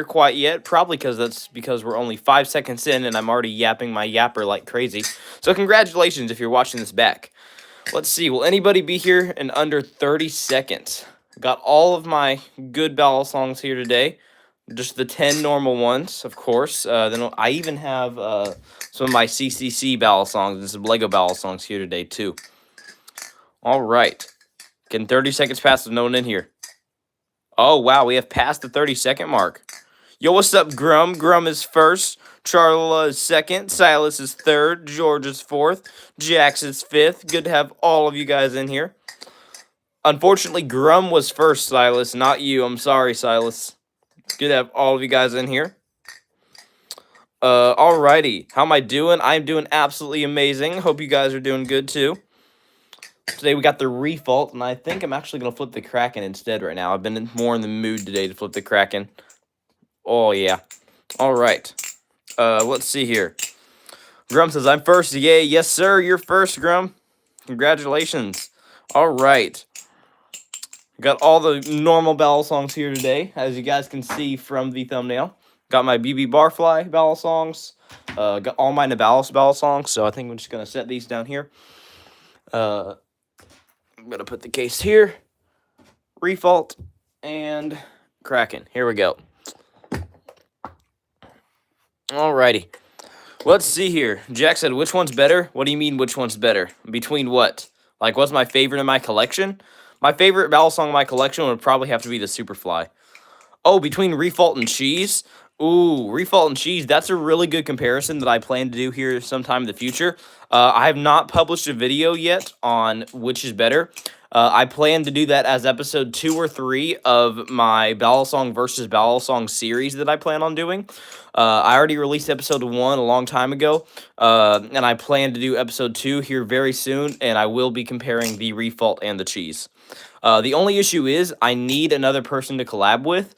quite yet, probably because we're only 5 seconds in and I'm already yapping my yapper like crazy. So congratulations if you're watching this back. Let's see, will anybody be here in under 30 seconds? Got all of my good battle songs here today. Just the 10 normal ones, of course. Then I even have some of my CCC battle songs and some Lego battle songs here today, too. All right. Getting 30 seconds past with no one in here. Oh, wow, we have passed the 30-second mark. Yo, what's up, Grum? Grum is first. Charla is second. Silas is third. George is fourth. Jax is fifth. Good to have all of you guys in here. Unfortunately, Grum was first, Silas, not you. I'm sorry, Silas. Good to have all of you guys in here. Alrighty. How am I doing? I'm doing absolutely amazing. Hope you guys are doing good, too. Today we got the Refault, and I think I'm actually going to flip the Kraken instead right now. I've been more in the mood today to flip the Kraken. Oh, yeah. Alright. Let's see here. Grum says, I'm first. Yay. Yes, sir. You're first, Grum. Congratulations. Alright. Got all the normal battle songs here today, as you guys can see from the thumbnail. Got my BB Barfly battle songs. Got all my Nabalis battle songs, so I think I'm just going to set these down here. I'm going to put the case here. Refault and Kraken. Here we go. Alrighty. Let's see here. Jack said, which one's better? What do you mean, which one's better? Between what? Like, what's my favorite in my collection? My favorite battle song in my collection would probably have to be the Superfly. Oh, between Refault and Cheese? Ooh, Refault and Cheese. That's a really good comparison that I plan to do here sometime in the future. I have not published a video yet on which is better. I plan to do that as episode 2 or 3 of my Balisong versus Balisong series that I plan on doing. I already released episode 1 a long time ago, and I plan to do episode 2 here very soon, and I will be comparing the Refault and the Cheese. The only issue is I need another person to collab with.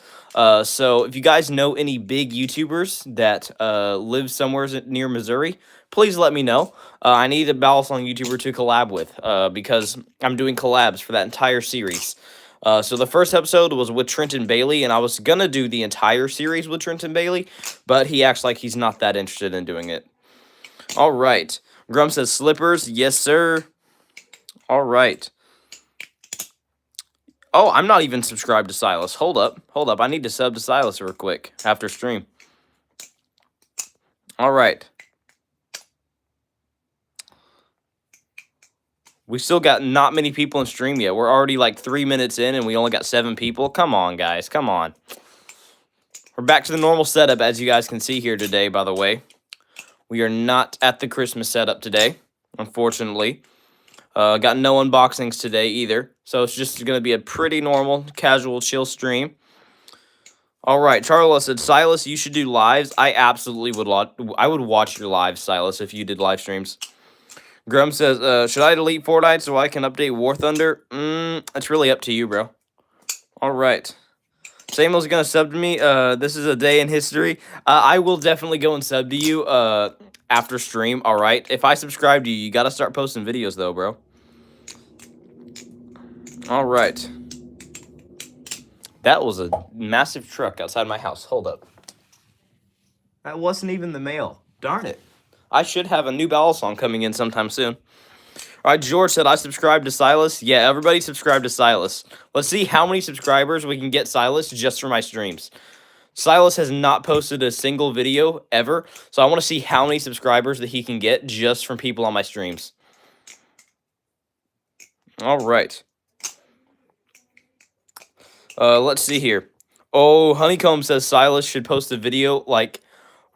So if you guys know any big YouTubers that live somewhere near Missouri, please let me know. I need a Balisong YouTuber to collab with because I'm doing collabs for that entire series. So the first episode was with Trenton Bailey, and I was going to do the entire series with Trenton Bailey, but he acts like he's not that interested in doing it. All right. Grum says slippers. Yes, sir. All right. Oh, I'm not even subscribed to Silas. Hold up. I need to sub to Silas real quick after stream. All right. We still got not many people in stream yet. We're already like 3 minutes in, and we only got 7 people. Come on, guys. Come on. We're back to the normal setup, as you guys can see here today, by the way. We are not at the Christmas setup today, unfortunately. Got no unboxings today either, so it's just going to be a pretty normal, casual, chill stream. All right, Charla said, Silas, you should do lives. I absolutely would. I would watch your lives, Silas, if you did live streams. Grum says, should I delete Fortnite so I can update War Thunder? It's really up to you, bro. All right. Samuel's going to sub to me. This is a day in history. I will definitely go and sub to you after stream, all right? If I subscribe to you, you got to start posting videos, though, bro. All right. That was a massive truck outside my house. Hold up. That wasn't even the mail. Darn it. I should have a new Balisong coming in sometime soon. All right, George said, I subscribed to Silas. Yeah, everybody subscribe to Silas. Let's see how many subscribers we can get Silas just for my streams. Silas has not posted a single video ever, so I want to see how many subscribers that he can get just from people on my streams. All right. Let's see here. Oh, Honeycomb says Silas should post a video, like,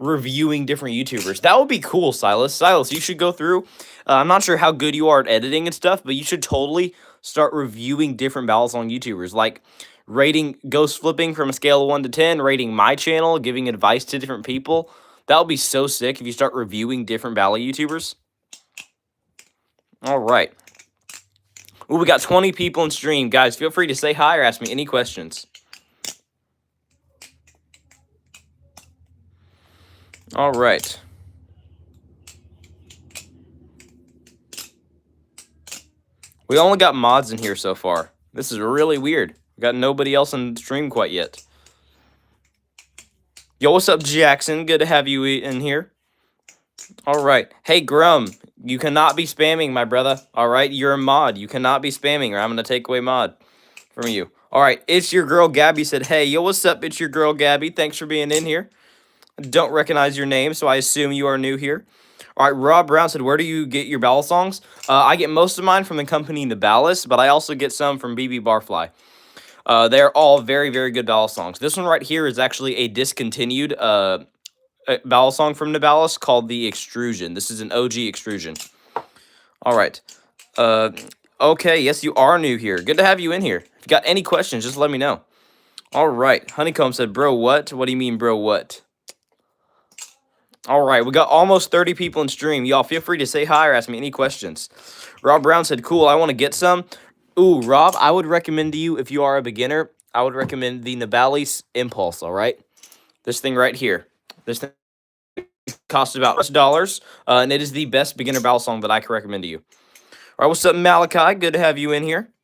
reviewing different YouTubers. That would be cool, Silas. Silas, you should go through. I'm not sure how good you are at editing and stuff, but you should totally start reviewing different Balisong YouTubers, like rating Ghost Flipping from a scale of 1 to 10, rating my channel, giving advice to different people. That would be so sick if you start reviewing different Bali YouTubers. All right. Ooh, we got 20 people in stream. Guys, feel free to say hi or ask me any questions. All right. We only got mods in here so far. This is really weird. We got nobody else in the stream quite yet. Yo, what's up, Jackson? Good to have you in here. All right. Hey, Grum, you cannot be spamming, my brother. All right, you're a mod. You cannot be spamming, or I'm gonna take away mod from you. All right, it's your girl Gabby said, "Hey, yo, what's up? It's your girl Gabby. Thanks for being in here. Don't recognize your name, so I assume you are new here." All right, Rob Brown said, "Where do you get your balisongs?" I get most of mine from the company Nabalis, but I also get some from BB Barfly. They're all very, very good balisongs. This one right here is actually a discontinued balisong from Nabalis called the Extrusion. This is an OG Extrusion. All right. Uh, okay, yes, you are new here. Good to have you in here. If you got any questions, just let me know. All right. Honeycomb said, "Bro, what? What do you mean, bro, what?" All right, we got almost 30 people in stream. Y'all feel free to say hi or ask me any questions. Rob Brown said, "Cool, I want to get some." Ooh, Rob, I would recommend to you, if you are a beginner, I would recommend the Nabalis Impulse, all right? This thing right here. This thing costs about $6, and it is the best beginner balisong that I can recommend to you. All right, what's up, Malachi? Good to have you in here.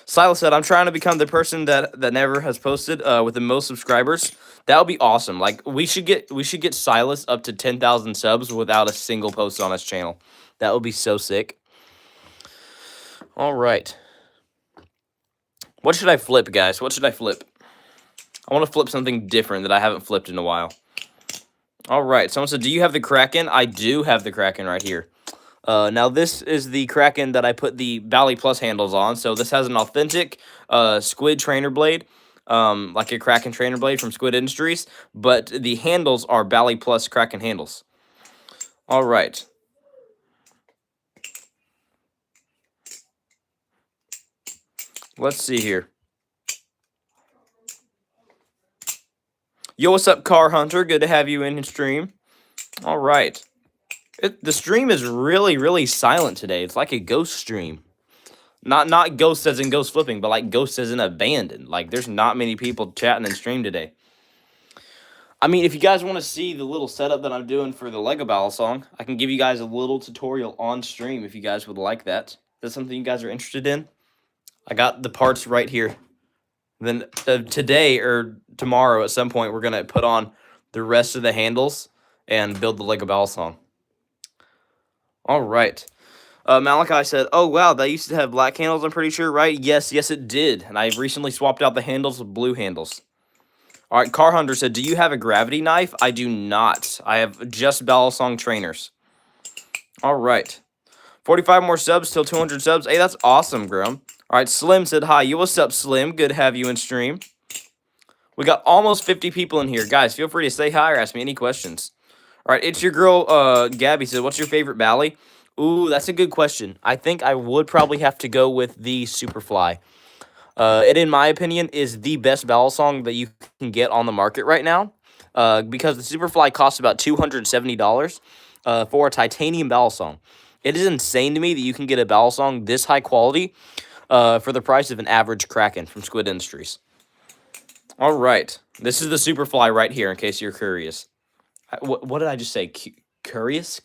Silas said, "I'm trying to become the person that never has posted with the most subscribers." That would be awesome. Like we should get Silas up to 10,000 subs without a single post on his channel. That would be so sick. All right. What should I flip, guys? What should I flip? I want to flip something different that I haven't flipped in a while. All right. Someone said, "Do you have the Kraken?" I do have the Kraken right here. Now, this is the Kraken that I put the Bally Plus handles on. So this has an authentic squid trainer blade, like a Kraken trainer blade from Squid Industries. But the handles are Bally Plus Kraken handles. All right. Let's see here. Yo, what's up, Car Hunter? Good to have you in stream. All right. The stream is really, really silent today. It's like a ghost stream. Not ghost as in ghost flipping, but like ghost as in abandoned. Like there's not many people chatting in stream today. I mean, if you guys want to see the little setup that I'm doing for the Lego Balisong, I can give you guys a little tutorial on stream if you guys would like that. Is that something you guys are interested in? I got the parts right here. Then today or tomorrow at some point, we're going to put on the rest of the handles and build the Lego Balisong. All right. Malachi said, "Oh, wow, that used to have black handles, I'm pretty sure, right?" Yes, it did. And I've recently swapped out the handles with blue handles. All right, Car Hunter said, "Do you have a gravity knife?" I do not. I have just Balisong trainers. All right. 45 more subs till 200 subs. Hey, that's awesome, Grum. All right, Slim said, "Hi, you. What's up, Slim? Good to have you in stream." We got almost 50 people in here. Guys, feel free to say hi or ask me any questions. All right, it's your girl, Gabby said, "What's your favorite Bally?" Ooh, that's a good question. I think I would probably have to go with the Superfly. It, in my opinion, is the best balisong that you can get on the market right now. Because the Superfly costs about $270 for a titanium balisong. It is insane to me that you can get a balisong this high quality for the price of an average Kraken from Squid Industries. All right, this is the Superfly right here. In case you're curious, what did I just say? Curious?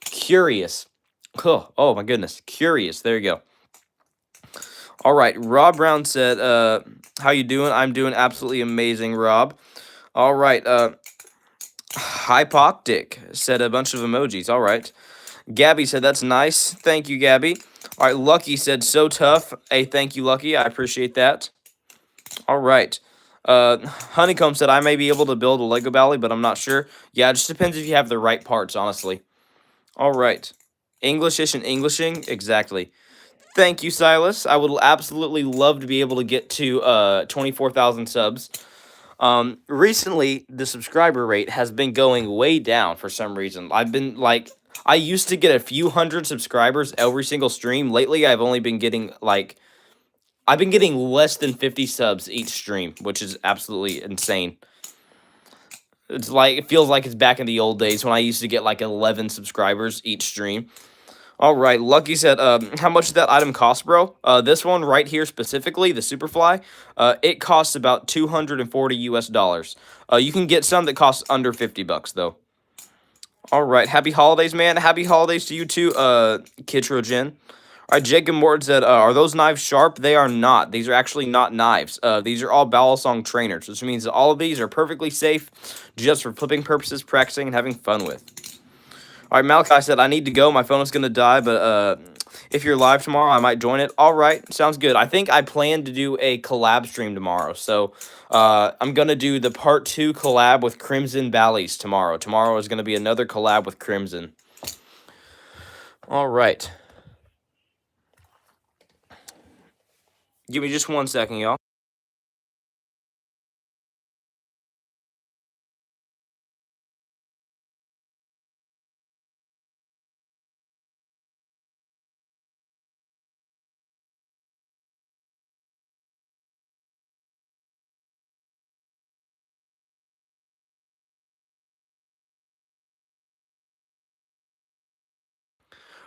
Curious. Oh my goodness, curious. There you go. All right, Rob Brown said, "How you doing?" I'm doing absolutely amazing, Rob. All right, Hypoctic said a bunch of emojis. All right. Gabby said, "That's nice. Thank you, Gabby." All right, Lucky said, "So tough." Hey, thank you, Lucky. I appreciate that. All right. Honeycomb said, "I may be able to build a Lego Bally, but I'm not sure." Yeah, it just depends if you have the right parts, honestly. All right. Englishish and Englishing, exactly. Thank you, Silas. I would absolutely love to be able to get to 24,000 subs. Recently, the subscriber rate has been going way down for some reason. I used to get a few hundred subscribers every single stream. Lately, I've only been getting less than 50 subs each stream, which is absolutely insane. It feels like it's back in the old days when I used to get like 11 subscribers each stream. All right, Lucky said, "How much did that item cost, bro?" This one right here specifically, the Superfly, it costs about $240 US. You can get some that cost under $50 though. All right, happy holidays, man. Happy holidays to you too, Kitrogen. All right, Jacob Morton said, "Are those knives sharp?" They are not. These are actually not knives. These are all Balisong trainers, which means that all of these are perfectly safe, just for flipping purposes, practicing, and having fun with. All right, Malachi said, "I need to go. My phone is gonna die, but if you're live tomorrow, I might join it." All right, sounds good. I think I plan to do a collab stream tomorrow, so I'm gonna do the part 2 collab with Crimson Valleys tomorrow. Tomorrow is gonna be another collab with Crimson. All right. Give me just 1 second, y'all.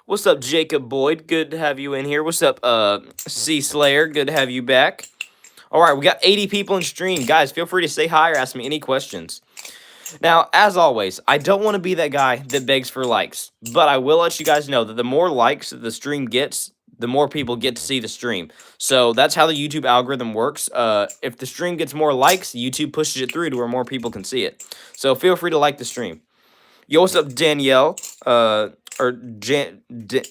What's up, Jacob Boyd? Good to have you in here. What's up, C Slayer? Good to have you back. All right, we got 80 people in stream. Guys, feel free to say hi or ask me any questions. Now, as always, I don't want to be that guy that begs for likes, but I will let you guys know that the more likes that the stream gets, the more people get to see the stream. So that's how the YouTube algorithm works. If the stream gets more likes, YouTube pushes it through to where more people can see it. So feel free to like the stream. Yo, what's up, Danielle?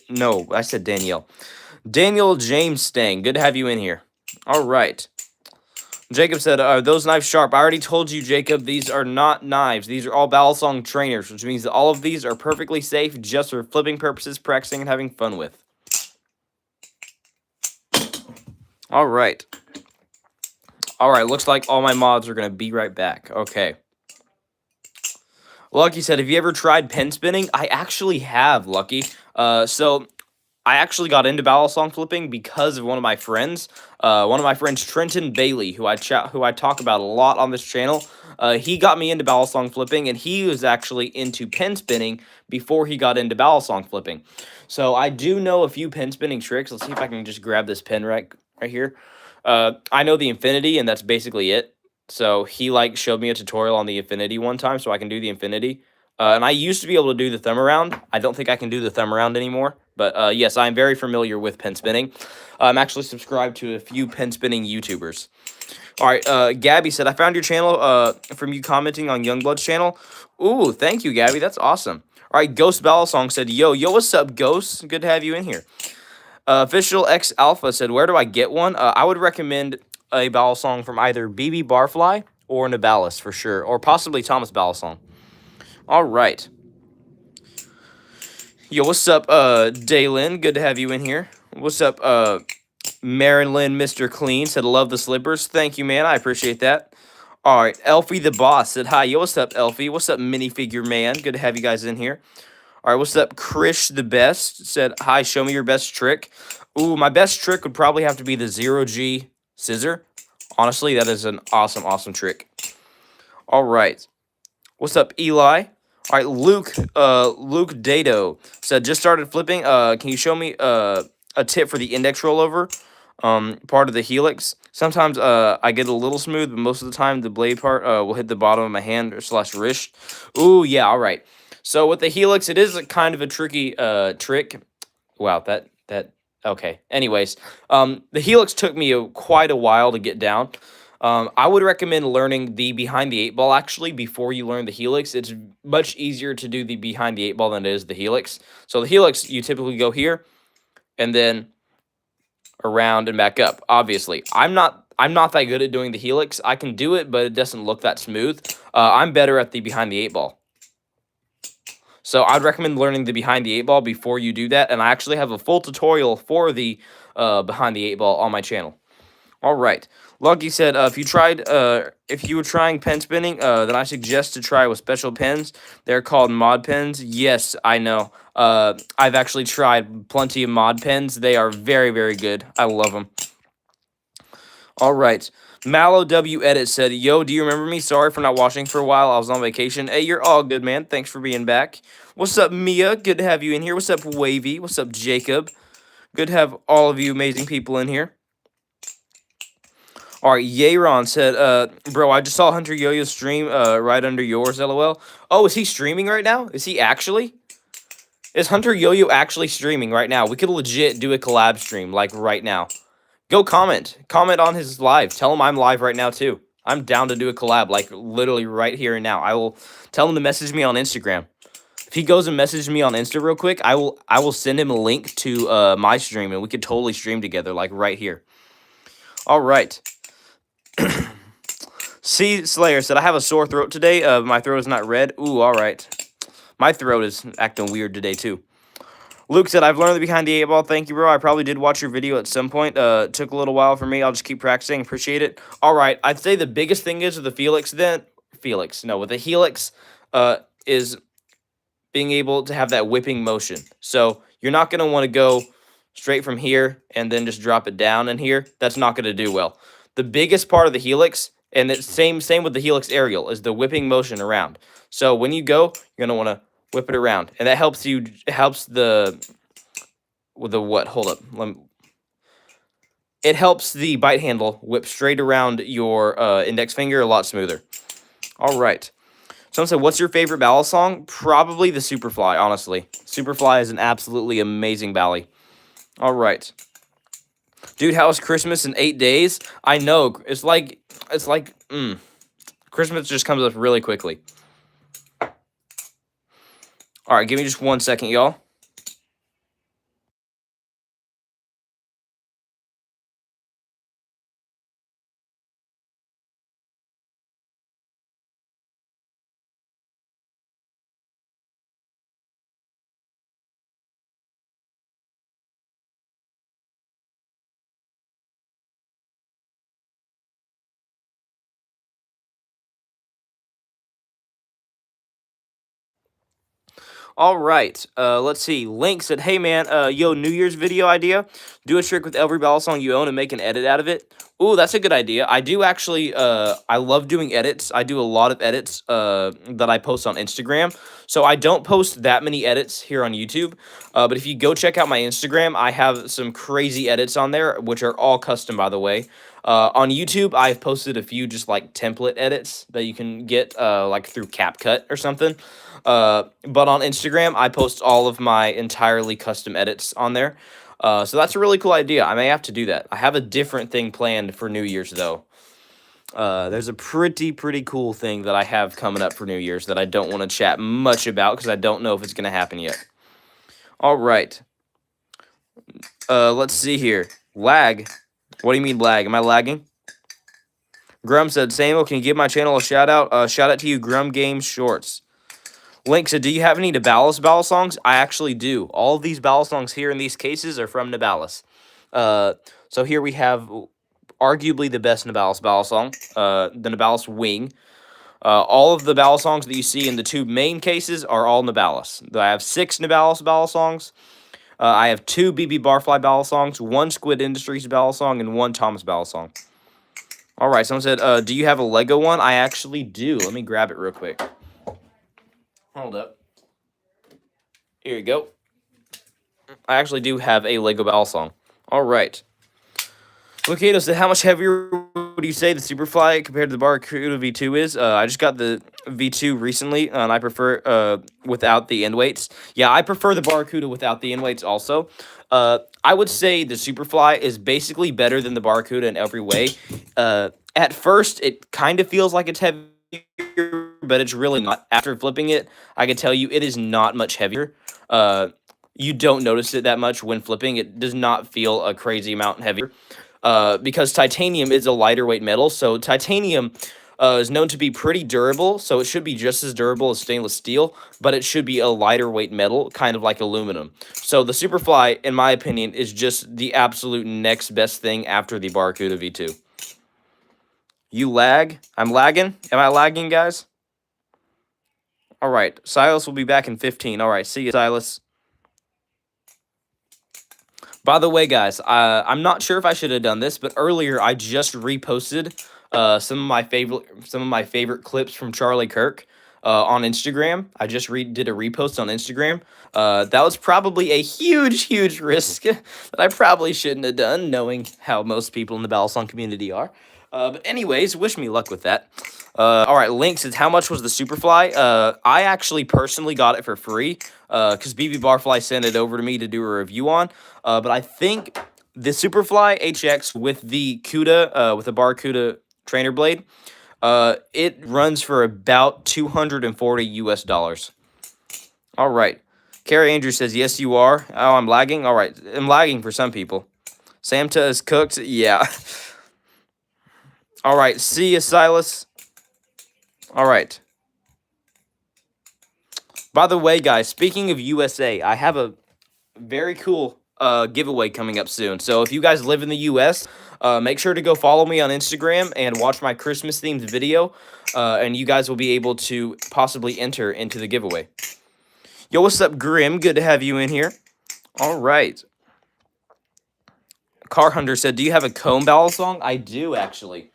No, I said Danielle. Daniel James Stang. Good to have you in here. All right. Jacob said, "Are those knives sharp?" I already told you, Jacob, these are not knives. These are all Balisong trainers, which means that all of these are perfectly safe just for flipping purposes, practicing, and having fun with. All right. All right, looks like all my mods are going to be right back. Okay. Lucky said, "Have you ever tried pen spinning?" I actually have, Lucky. So I actually got into balisong flipping because of one of my friends. Trenton Bailey, who I talk about a lot on this channel. He got me into balisong flipping, and he was actually into pen spinning before he got into balisong flipping. So I do know a few pen spinning tricks. Let's see if I can just grab this pen right here. I know the infinity, and that's basically it. So he showed me a tutorial on the infinity one time, so I can do the infinity. And I used to be able to do the thumb around. I don't think I can do the thumb around anymore. But yes, I'm very familiar with pen spinning. I'm actually subscribed to a few pen spinning YouTubers. All right, Gabby said, "I found your channel from you commenting on Youngblood's channel." Ooh, thank you, Gabby. That's awesome. All right, Ghost Balisong said, yo, what's up, Ghost? Good to have you in here. Official X Alpha said, "Where do I get one?" I would recommend a Balisong from either BB Barfly or Nabalis for sure, or possibly Thomas Balisong. All right. Yo, what's up, Daylin? Good to have you in here. What's up, Marilyn Mr. Clean said, "Love the slippers." Thank you, man. I appreciate that. All right, Elfie the Boss said, "Hi." Yo, what's up, Elfie? What's up, Minifigure Man? Good to have you guys in here. All right, what's up, Krish the Best said, "Hi, show me your best trick." Ooh, my best trick would probably have to be the 0G scissor. Honestly, that is an awesome, awesome trick. All right. What's up, Eli? All right, Luke Dato said, "Just started flipping. Can you show me a tip for the index rollover? Part of the helix. Sometimes I get a little smooth, but most of the time the blade part will hit the bottom of my hand / wrist." Ooh, yeah, all right. So with the helix, it is a kind of a tricky trick. Wow, that okay. Anyways, the helix took me quite a while to get down. I would recommend learning the behind the 8 ball actually before you learn the helix. It's much easier to do the behind the 8 ball than it is the helix. So the helix, you typically go here and then around and back up. Obviously, I'm not that good at doing the helix. I can do it, but it doesn't look that smooth. I'm better at the behind the 8 ball. So I'd recommend learning the behind the 8 ball before you do that. And I actually have a full tutorial for the behind the 8 ball on my channel. All right. Lucky said, if you were trying pen spinning, then I suggest to try with special pens. They're called mod pens. Yes, I know. I've actually tried plenty of mod pens. They are very, very good. I love them. All right. Mallow W Edit said, "Yo, do you remember me? Sorry for not watching for a while. I was on vacation." Hey, you're all good, man. Thanks for being back. What's up, Mia? Good to have you in here. What's up, Wavy? What's up, Jacob? Good to have all of you amazing people in here. All right, Yeron said, "Bro, I just saw Hunter Yo-Yo stream right under yours, LOL." Oh, is he streaming right now? Is he actually? Is Hunter Yo-Yo actually streaming right now? We could legit do a collab stream, like, right now. Go comment. Comment on his live. Tell him I'm live right now, too. I'm down to do a collab, like, literally right here and now. I will tell him to message me on Instagram. If he goes and messages me on Insta real quick, I will send him a link to my stream, and we could totally stream together, like, right here. All right. C Slayer said, I have a sore throat today. My throat is not red. Ooh, all right. My throat is acting weird today, too. Luke said, I've learned the behind the eight ball. Thank you, bro. I probably did watch your video at some point. It took a little while for me. I'll just keep practicing. Appreciate it. All right. I'd say the biggest thing is with the with the Helix, is being able to have that whipping motion. So you're not going to want to go straight from here and then just drop it down in here. That's not going to do well. The biggest part of the Helix, and it's same with the Helix aerial, is the whipping motion around. So when you go, you're going to want to whip it around, and that helps you. It helps what? Hold up. It helps the bite handle whip straight around your index finger a lot smoother. All right. Someone said, what's your favorite ballad song? Probably the Superfly, honestly. Superfly is an absolutely amazing bally. All right. Dude, how is Christmas in 8 days? I know. It's like Christmas just comes up really quickly. All right, give me just 1 second, y'all. All right. Let's see. Link said, "Hey man, yo, New Year's video idea. Do a trick with every ballad song you own and make an edit out of it." Ooh, that's a good idea. I do actually. I love doing edits. I do a lot of edits. That I post on Instagram. So I don't post that many edits here on YouTube. But if you go check out my Instagram, I have some crazy edits on there, which are all custom, by the way. On YouTube, I've posted a few just like template edits that you can get like through CapCut or something. But on Instagram, I post all of my entirely custom edits on there. So that's a really cool idea. I may have to do that. I have a different thing planned for New Year's, though. There's a pretty cool thing that I have coming up for New Year's that I don't want to chat much about because I don't know if it's going to happen yet. All right. Let's see here. Lag. What do you mean lag? Am I lagging? Grum said, Samuel, can you give my channel a shout out? Shout out to you, Grum Games Shorts. Link said, do you have any Nabalis balisongs? I actually do. All of these balisongs here in these cases are from Nabalis. So here we have arguably the best Nabalis balisong, the Nabalis Wing. All of the balisongs that you see in the two main cases are all Nabalis. I have 6 Nabalis balisongs. I have 2 BB Barfly balisongs, 1 Squid Industries balisong, and 1 Thomas balisong. All right, someone said, do you have a Lego one? I actually do. Let me grab it real quick. Hold up. Here you go. I actually do have a Lego balisong. All right. Locato said, how much heavier would you say the Superfly compared to the Barracuda V2 is? I just got the V2 recently, and I prefer without the end weights. Yeah, I prefer the Barracuda without the end weights also. I would say the Superfly is basically better than the Barracuda in every way. At first, it kind of feels like it's heavier, but it's really not. After flipping it, I can tell you it is not much heavier. You don't notice it that much when flipping. It does not feel a crazy amount heavier. Because titanium is a lighter weight metal, so titanium is known to be pretty durable, so it should be just as durable as stainless steel, but it should be a lighter weight metal, kind of like aluminum. So the Superfly, in my opinion, is just the absolute next best thing after the Barracuda V2. You lag? I'm lagging? Am I lagging, guys? All right, Silas will be back in 15. All right, see you, Silas. By the way, guys, I'm not sure if I should have done this, but earlier I just reposted some of my favorite clips from Charlie Kirk on Instagram. I just did a repost on Instagram. That was probably a huge risk that I probably shouldn't have done, knowing how most people in the Balisong community are. But anyways, wish me luck with that. All right, Link says, how much was the Superfly? I actually personally got it for free because BB Barfly sent it over to me to do a review on. But I think the Superfly HX with the CUDA, with the Barracuda trainer blade, it runs for about 240 US dollars. All right. Carrie Andrews says, yes, you are. Oh, I'm lagging? All right. I'm lagging for some people. Samta is cooked? Yeah. All right. See you, Silas. All right. By the way, guys, speaking of USA, I have a very cool giveaway coming up soon. So if you guys live in the US, make sure to go follow me on Instagram and watch my Christmas themed video, and you guys will be able to possibly enter into the giveaway. Yo, what's up, Grim? Good to have you in here. All right. Car Hunter said, do you have a comb balisong? I do, actually.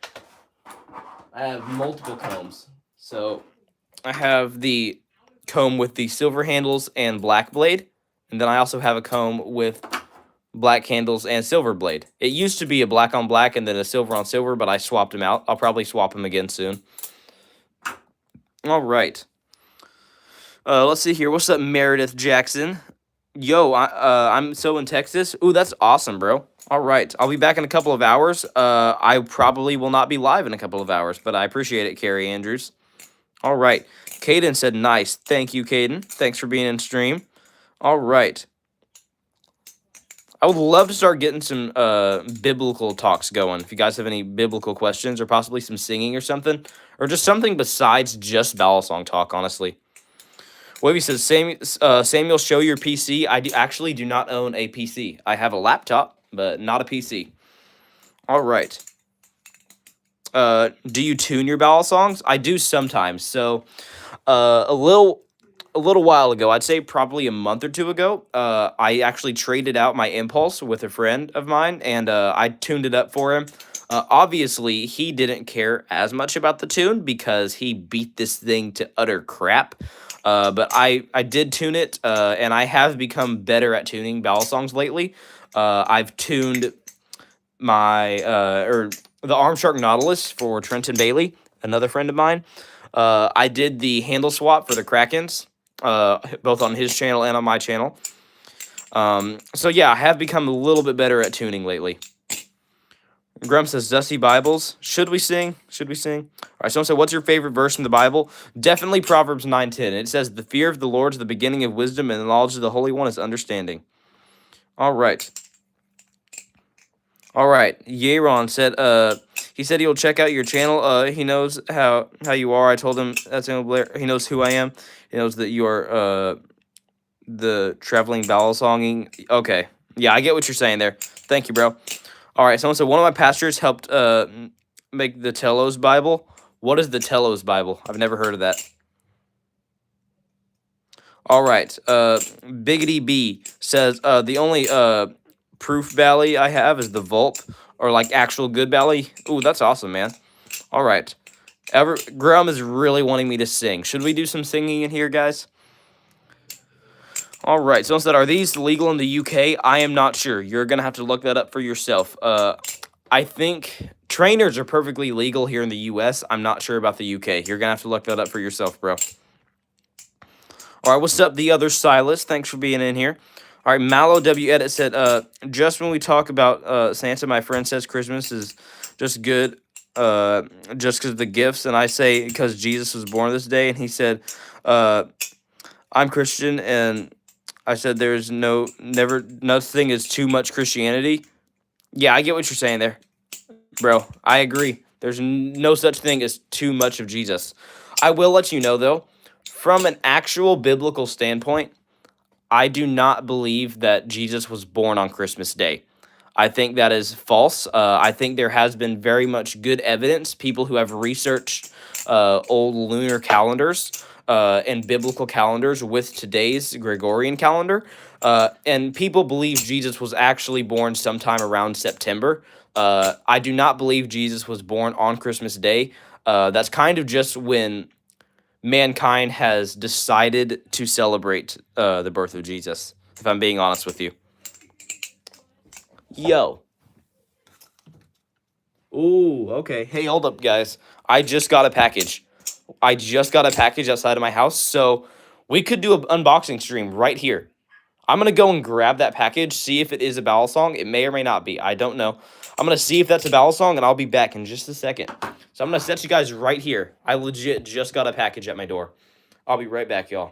I have multiple combs. So I have the comb with the silver handles and black blade. And then I also have a comb with black handles and silver blade. It used to be a black on black and then a silver on silver, but I swapped them out. I'll probably swap them again soon. All right. Let's see here. What's up, Meredith Jackson? Yo, I'm so in Texas. Ooh, that's awesome, bro. All right. I'll be back in a couple of hours. I probably will not be live in a couple of hours, but I appreciate it, Carrie Andrews. All right. Caden said, nice. Thank you, Caden. Thanks for being in stream. All right. I would love to start getting some biblical talks going. If you guys have any biblical questions or possibly some singing or something, or just something besides just balisong talk, honestly. Wavy says, Samuel, show your PC. I actually do not own a PC. I have a laptop, but not a PC. All right. Do you tune your balisongs? I do sometimes. So, a little while ago, I'd say probably a month or two ago, I actually traded out my Impulse with a friend of mine, and I tuned it up for him. Obviously, he didn't care as much about the tune because he beat this thing to utter crap. But I did tune it, and I have become better at tuning balisongs lately. I've tuned my the Armshark Nautilus for Trenton Bailey, another friend of mine. I did the handle swap for the Krakens, both on his channel and on my channel. So yeah, I have become a little bit better at tuning lately. Grum says, Dusty Bibles. Should we sing? Should we sing? All right, someone said, what's your favorite verse in the Bible? Definitely Proverbs 9:10. It says, the fear of the Lord is the beginning of wisdom, and the knowledge of the Holy One is understanding. All right. All right. Yeron said, he said he'll check out your channel. He knows how you are. I told him that's Blair. He knows who I am. He knows that you are the traveling balisonging. Okay. Yeah, I get what you're saying there. Thank you, bro. All right, someone said, one of my pastors helped make the Telos Bible. What is the Telos Bible? I've never heard of that. All right, Biggity B says, the only proof Bally I have is the Vulp, or like actual good Bally. Ooh, that's awesome, man. All right. Grum is really wanting me to sing. Should we do some singing in here, guys? All right, someone said, are these legal in the UK? I am not sure. You're going to have to look that up for yourself. I think trainers are perfectly legal here in the US. I'm not sure about the UK. You're going to have to look that up for yourself, bro. All right, what's up, the other Silas? Thanks for being in here. All right, Mallow W. Edit said, just when we talk about Santa, my friend says Christmas is just good just because of the gifts. And I say because Jesus was born this day. And he said, I'm Christian, and I said there's nothing is too much Christianity. Yeah, I get what you're saying there, bro. I agree. There's no such thing as too much of Jesus. I will let you know, though, from an actual biblical standpoint, I do not believe that Jesus was born on Christmas Day. I think that is false. I think there has been very much good evidence. People who have researched old lunar calendars and biblical calendars with today's Gregorian calendar. And people believe Jesus was actually born sometime around September. I do not believe Jesus was born on Christmas Day. That's kind of just when mankind has decided to celebrate the birth of Jesus, if I'm being honest with you. Yo. Ooh, okay. Hey, hold up, guys. I just got a package. I just got a package outside of my house, so we could do an unboxing stream right here. I'm gonna go and grab that package, see if it is a balisong. It may or may not be. I don't know. I'm gonna see if that's a balisong, and I'll be back in just a second. So I'm gonna set you guys right here. I legit just got a package at my door. I'll be right back, y'all.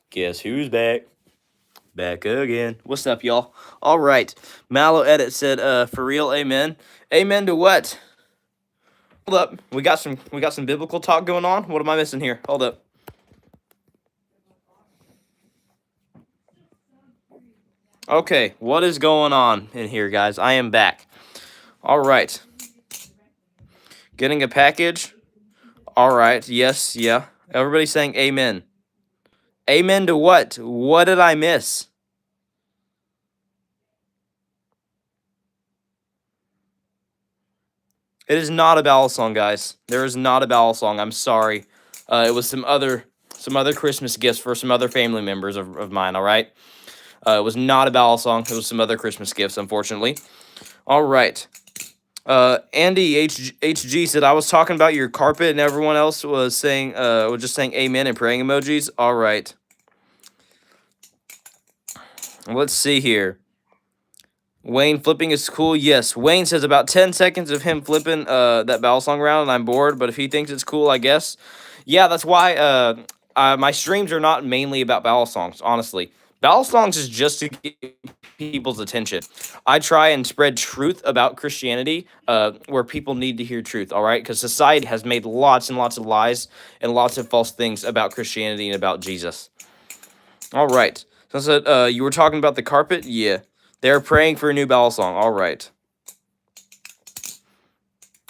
Guess who's back? Back again. What's up, y'all? All right. Mallow Edit said, for real, amen. Amen to what? Hold up. We got some biblical talk going on. What am I missing here? Hold up. Okay, what is going on in here, guys? I am back. All right. Getting a package. All right. Yes, yeah. Everybody's saying amen. Amen to what? What did I miss? It is not a balisong, guys. There is not a balisong. I'm sorry. It was some other Christmas gifts for some other family members of mine, all right? It was not a balisong. It was some other Christmas gifts, unfortunately. All right. Andy HG said, I was talking about your carpet and everyone else was saying, was just saying amen and praying emojis. All right. Let's see here. Wayne flipping is cool. Yes. Wayne says about 10 seconds of him flipping that balisong round and I'm bored, but if he thinks it's cool, I guess. Yeah, that's why my streams are not mainly about balisongs, honestly. Balisongs is just to get people's attention. I try and spread truth about Christianity where people need to hear truth, all right? Because society has made lots and lots of lies and lots of false things about Christianity and about Jesus. All right. So I said, you were talking about the carpet? Yeah. They're praying for a new balisong. All right.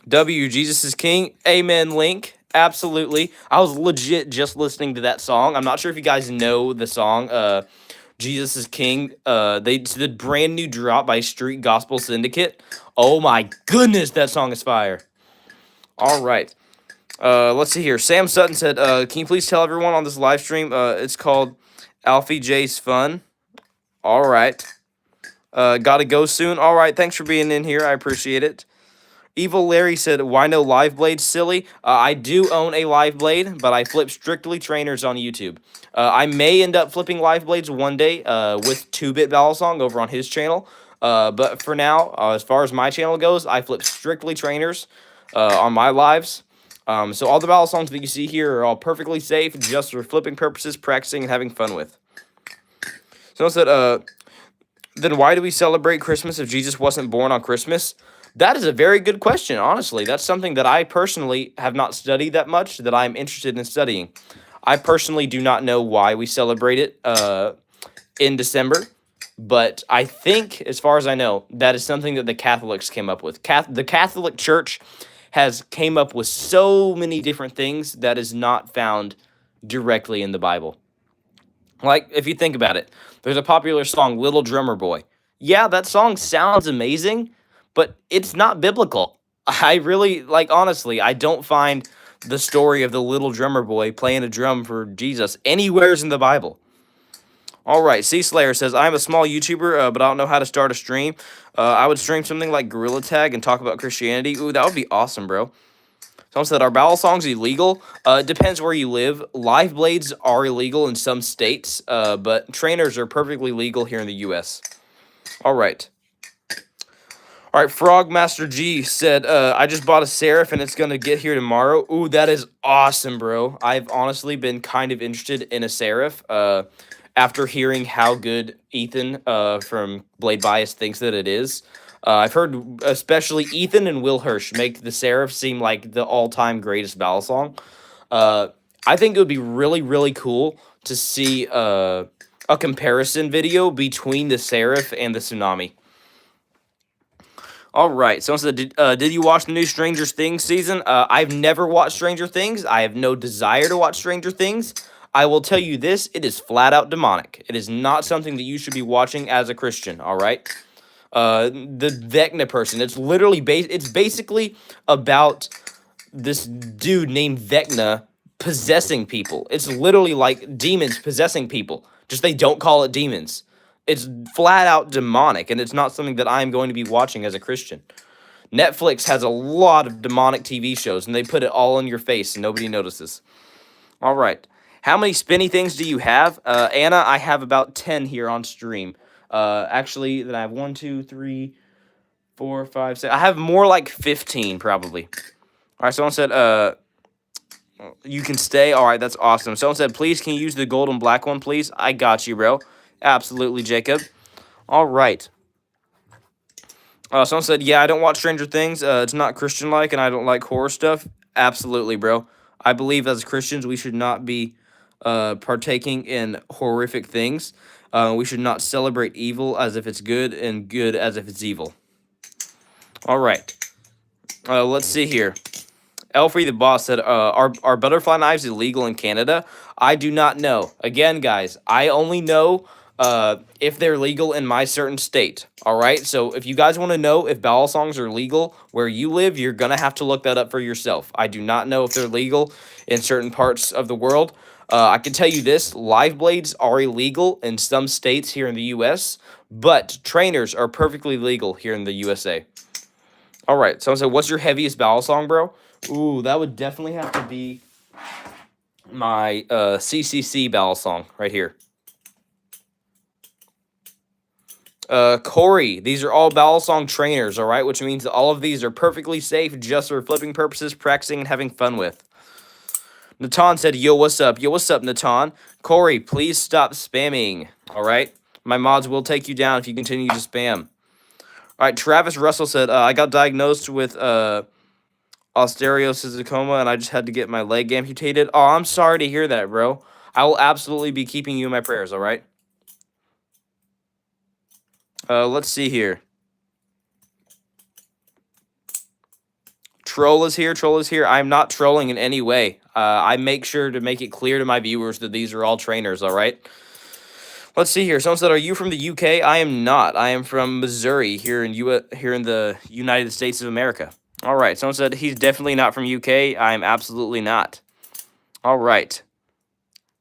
W, Jesus is King. Amen, Link. Absolutely. I was legit just listening to that song. I'm not sure if you guys know the song, Jesus is King. The brand new drop by Street Gospel Syndicate. Oh my goodness, that song is fire. All right. Let's see here. Sam Sutton said, can you please tell everyone on this live stream, it's called Alfie J's Fun. All right. Gotta go soon. All right, thanks for being in here. I appreciate it. Evil Larry said, why no live blades, silly? I do own a live blade, but I flip strictly trainers on YouTube. I may end up flipping live blades one day with 2-Bit Balisong over on his channel. But for now, as far as my channel goes, I flip strictly trainers on my lives. So all the balisongs that you see here are all perfectly safe, just for flipping purposes, practicing, and having fun with. So I said, then why do we celebrate Christmas if Jesus wasn't born on Christmas? That is a very good question, honestly. That's something that I personally have not studied that much, that I'm interested in studying. I personally do not know why we celebrate it in December, but I think, as far as I know, that is something that the Catholics came up with. The Catholic Church has came up with so many different things that is not found directly in the Bible. Like, if you think about it, there's a popular song, Little Drummer Boy. Yeah, that song sounds amazing, but it's not biblical. I really, like, honestly, I don't find the story of the little drummer boy playing a drum for Jesus anywheres in the Bible. All right, C Slayer says, I'm a small YouTuber, but I don't know how to start a stream. I would stream something like Gorilla Tag and talk about Christianity. Ooh, that would be awesome, bro. Someone said, are battle songs illegal? It depends where you live. Live blades are illegal in some states, but trainers are perfectly legal here in the U.S. All right. All right, Frogmaster G said, I just bought a Seraph and it's going to get here tomorrow. Ooh, that is awesome, bro. I've honestly been kind of interested in a Seraph after hearing how good Ethan from Blade Bias thinks that it is. I've heard especially Ethan and Will Hirsch make the Seraph seem like the all-time greatest battle song. I think it would be really, really cool to see a comparison video between the Seraph and the Tsunami. All right. Someone said, did you watch the new Stranger Things season? I've never watched Stranger Things. I have no desire to watch Stranger Things. I will tell you this, it is flat out demonic. It is not something that you should be watching as a Christian, all right? The Vecna person, it's literally, it's basically about this dude named Vecna possessing people. It's literally like demons possessing people. Just they don't call it demons. It's flat out demonic, and it's not something that I'm going to be watching as a Christian. Netflix has a lot of demonic TV shows, and they put it all in your face, and nobody notices. All right. How many spinny things do you have? Anna, I have about 10 here on stream. Actually, then I have 1, 2, 3, 4, 5, 6. I have more like 15, probably. All right, someone said, you can stay. All right, that's awesome. Someone said, please, can you use the gold and black one, please? I got you, bro. Absolutely, Jacob. All right. Someone said, yeah, I don't watch Stranger Things. It's not Christian-like, and I don't like horror stuff. Absolutely, bro. I believe as Christians, we should not be partaking in horrific things. We should not celebrate evil as if it's good and good as if it's evil. All right. Let's see here. Elfrey the Boss said, are butterfly knives illegal in Canada? I do not know. Again, guys, I only know if they're legal in my certain state. All right? So if you guys want to know if battle songs are legal where you live, you're going to have to look that up for yourself. I do not know if they're legal in certain parts of the world. I can tell you this, live blades are illegal in some states here in the U.S., but trainers are perfectly legal here in the USA. All right, someone said, what's your heaviest battle song, bro? Ooh, that would definitely have to be my CCC battle song right here. Corey, these are all battle song trainers, all right? Which means that all of these are perfectly safe just for flipping purposes, practicing, and having fun with. Natan said, yo, what's up? Yo, what's up, Natan? Corey, please stop spamming, all right? My mods will take you down if you continue to spam. All right, Travis Russell said, I got diagnosed with osteoarthritis, and I just had to get my leg amputated. Oh, I'm sorry to hear that, bro. I will absolutely be keeping you in my prayers, all right? Let's see here. Troll is here. Troll is here. I'm not trolling in any way. I make sure to make it clear to my viewers that these are all trainers, all right? Let's see here. Someone said, are you from the UK? I am not. I am from Missouri here in the United States of America. All right. Someone said, he's definitely not from UK. I am absolutely not. All right.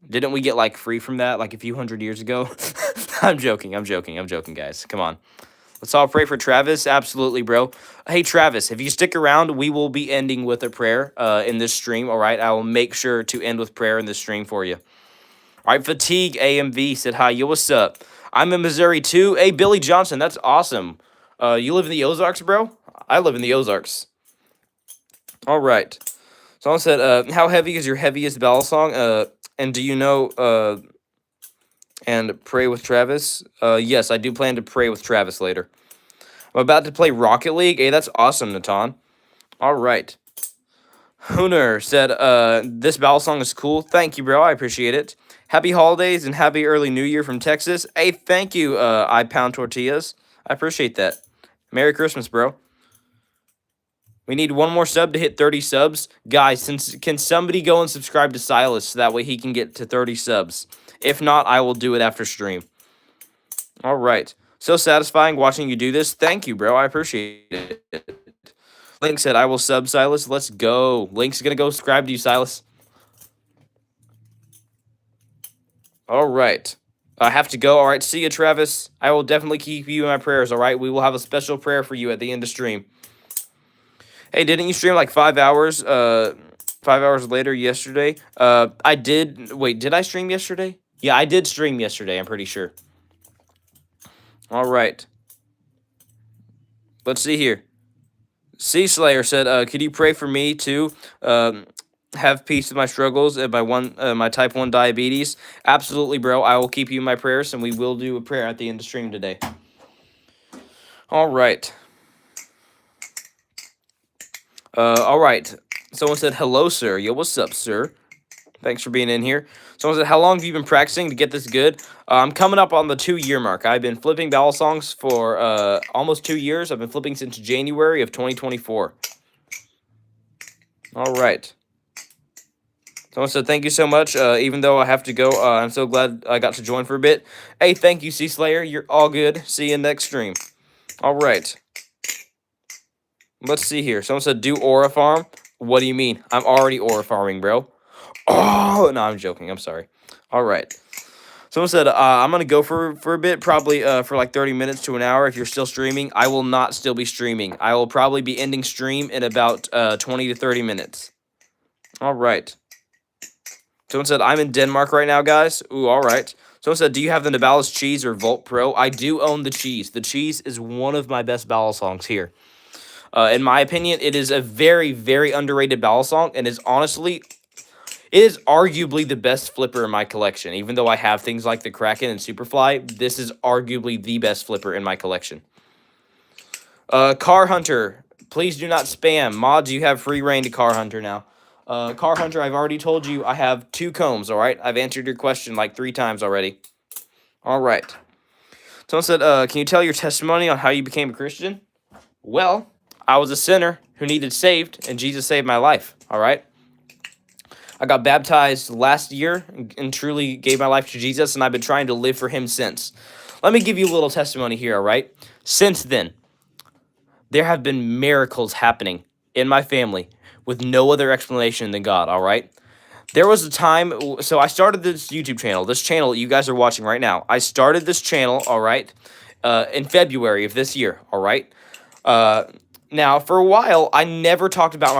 Didn't we get, like, free from that, like, a few hundred years ago? I'm joking, guys. Come on. Let's all pray for Travis. Absolutely, bro. Hey, Travis, if you stick around, we will be ending with a prayer in this stream, all right? I will make sure to end with prayer in this stream for you. All right, Fatigue AMV said, hi, yo, what's up? I'm in Missouri, too. Hey, Billy Johnson, that's awesome. You live in the Ozarks, bro? I live in the Ozarks. All right. Someone said, how heavy is your heaviest battle song? And do you know... and pray with Travis? Yes, I do plan to pray with Travis later. I'm about to play Rocket League. Hey, that's awesome, Natan. All right. Hooner said, this battle song is cool. Thank you, bro. I appreciate it. Happy holidays and happy early new year from Texas. Hey, thank you, I Pound Tortillas. I appreciate that. Merry Christmas, bro. We need one more sub to hit 30 subs. Guys, can somebody go and subscribe to Silas so that way he can get to 30 subs? If not, I will do it after stream. All right. So satisfying watching you do this. Thank you, bro. I appreciate it. Link said, I will sub Silas. Let's go. Link's going to go subscribe to you, Silas. All right. I have to go. All right. See you, Travis. I will definitely keep you in my prayers. All right. We will have a special prayer for you at the end of stream. Hey, didn't you stream like 5 hours? 5 hours later yesterday. I did. Wait, did I stream yesterday? Yeah, I did stream yesterday. I'm pretty sure. All right. Let's see here. Sea Slayer said, "Could you pray for me to have peace with my struggles and my type 1 diabetes?" Absolutely, bro. I will keep you in my prayers, and we will do a prayer at the end of stream today. All right. All right. Someone said, "Hello, sir." Yo, what's up, sir? Thanks for being in here. Someone said, "How long have you been practicing to get this good?" I'm coming up on the 2-year mark. I've been flipping balisongs for almost 2 years. I've been flipping since January of 2024. All right. Someone said, "Thank you so much. Even though I have to go, I'm so glad I got to join for a bit." Hey, thank you, Sea Slayer. You're all good. See you next stream. All right. Let's see here. Someone said, "Do aura farm." What do you mean? I'm already aura farming, bro. Oh, no, I'm joking. I'm sorry. All right. Someone said, I'm going to go for a bit, probably for like 30 minutes to an hour. If you're still streaming, I will not still be streaming. I will probably be ending stream in about 20 to 30 minutes. All right. Someone said, I'm in Denmark right now, guys. Ooh, all right. Someone said, do you have the Nabalis cheese or Volt Pro? I do own the cheese. The cheese is one of my best balisongs here. In my opinion, it is a very, very underrated balisong, and is honestly, it is arguably the best flipper in my collection. Even though I have things like the Kraken and Superfly, this is arguably the best flipper in my collection. Car Hunter, please do not spam. Mods, you have free reign to Car Hunter now. Car Hunter, I've already told you I have 2 combs, all right? I've answered your question like 3 times already. All right. Someone said, can you tell your testimony on how you became a Christian? Well, I was a sinner who needed saved, and Jesus saved my life, all right? I got baptized last year and truly gave my life to Jesus, and I've been trying to live for him since. Let me give you a little testimony here, all right? Since then, there have been miracles happening in my family with no other explanation than God, all right? There was a time, so I started this YouTube channel, this channel you guys are watching right now. I started this channel, all right, in February of this year, all right? Now, for a while, I never talked about my